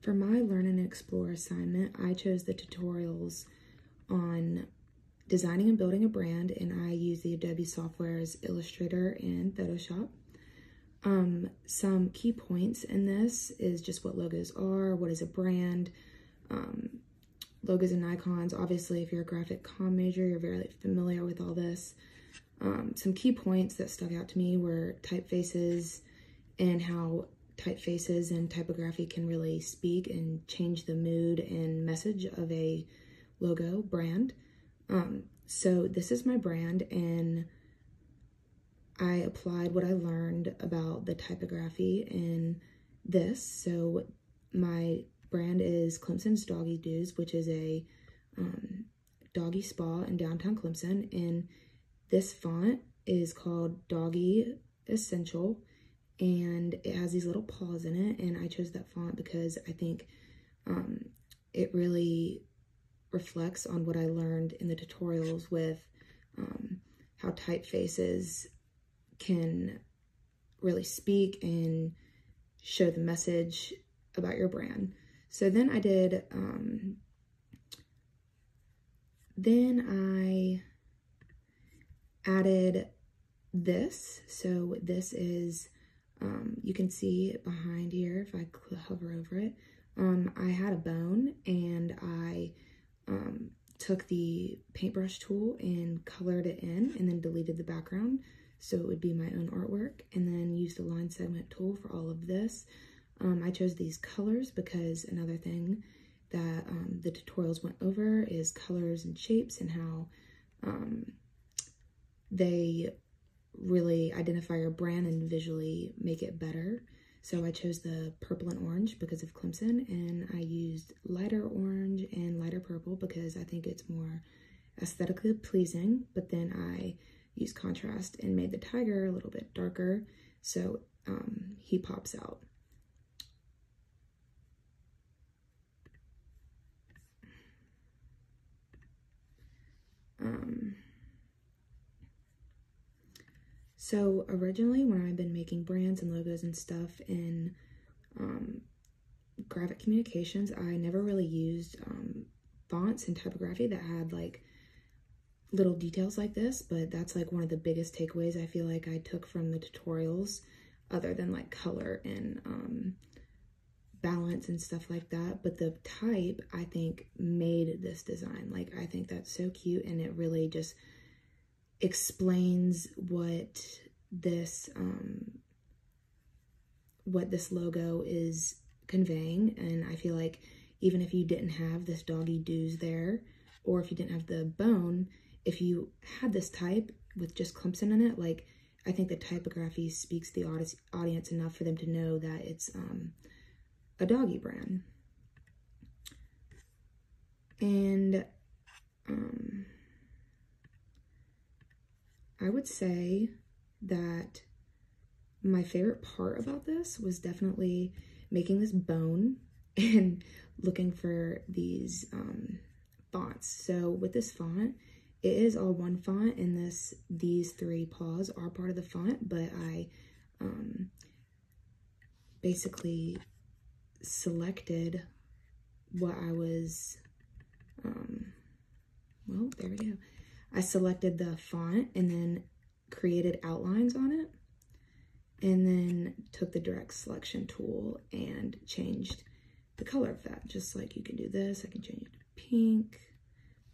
For my Learn and Explore assignment, I chose the tutorials on designing and building a brand, and I use the Adobe softwares Illustrator and Photoshop. Some key points in this is just what logos are, what is a brand, logos and icons. Obviously, if you're a graphic comm major, you're very familiar with all this. Some key points that stuck out to me were typefaces and how typefaces and typography can really speak and change the mood and message of a logo brand. So this is my brand, and I applied what I learned about the typography in this. So my brand is Clemson's Doggy Doos, which is a doggy spa in downtown Clemson, and this font is called Doggy Essential, and it has these little paws in it, and I chose that font because I think it really reflects on what I learned in the tutorials with how typefaces can really speak and show the message about your brand. So then I did, then I added this. So this is, you can see it behind here if I hover over it. I had a bone, and I took the paintbrush tool and colored it in, and then deleted the background so it would be my own artwork, and then used the line segment tool for all of this. I chose these colors because another thing that the tutorials went over is colors and shapes and how they really identify your brand and visually make it better. So I chose the purple and orange because of Clemson, and I used lighter orange and lighter purple because I think it's more aesthetically pleasing, but then I used contrast and made the tiger a little bit darker so he pops out. So originally, when I've been making brands and logos and stuff in graphic communications, I never really used fonts and typography that had like little details like this, but that's like one of the biggest takeaways I feel like I took from the tutorials, other than like color and balance and stuff like that. But the type, I think, made this design. Like, I think that's so cute, and it really just explains what this logo is conveying. And I feel like even if you didn't have this Doggy Doos there, or if you didn't have the bone, if you had this type with just Clemson in it, like, I think the typography speaks the audience enough for them to know that it's a doggy brand. And I would say that my favorite part about this was definitely making this bone and looking for these fonts. So with this font, it is all one font, and these three paws are part of the font, but I basically selected what I was, well, there we go. I selected the font and then created outlines on it, and then took the direct selection tool and changed the color of that. Just like you can do this, I can change it to pink,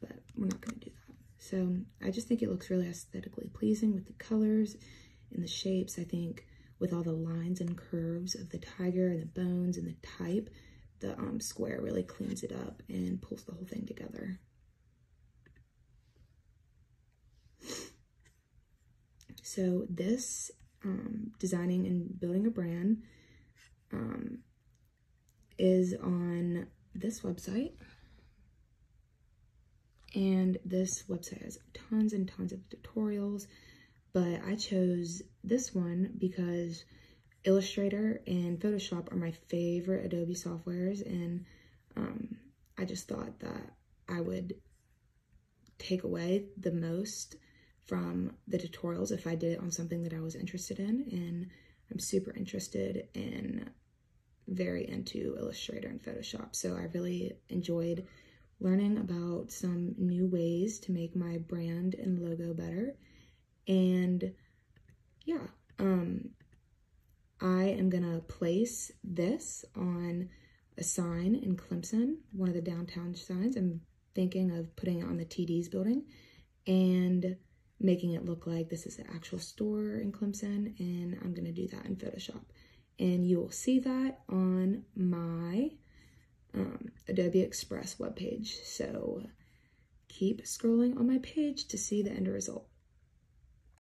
but we're not going to do that. So I just think it looks really aesthetically pleasing with the colors and the shapes. I think with all the lines and curves of the tiger and the bones and the type, the square really cleans it up and pulls the whole thing together. So this designing and building a brand is on this website. And this website has tons and tons of tutorials, but I chose this one because Illustrator and Photoshop are my favorite Adobe softwares, and I just thought that I would take away the most from the tutorials if I did it on something that I was interested in, and I'm super interested in very into Illustrator and Photoshop. So I really enjoyed learning about some new ways to make my brand and logo better. And yeah, I am gonna place this on a sign in Clemson, one of the downtown signs. I'm thinking of putting it on the TD's building and making it look like this is the actual store in Clemson, and I'm gonna do that in Photoshop. And you will see that on my Adobe Express webpage. So keep scrolling on my page to see the end result.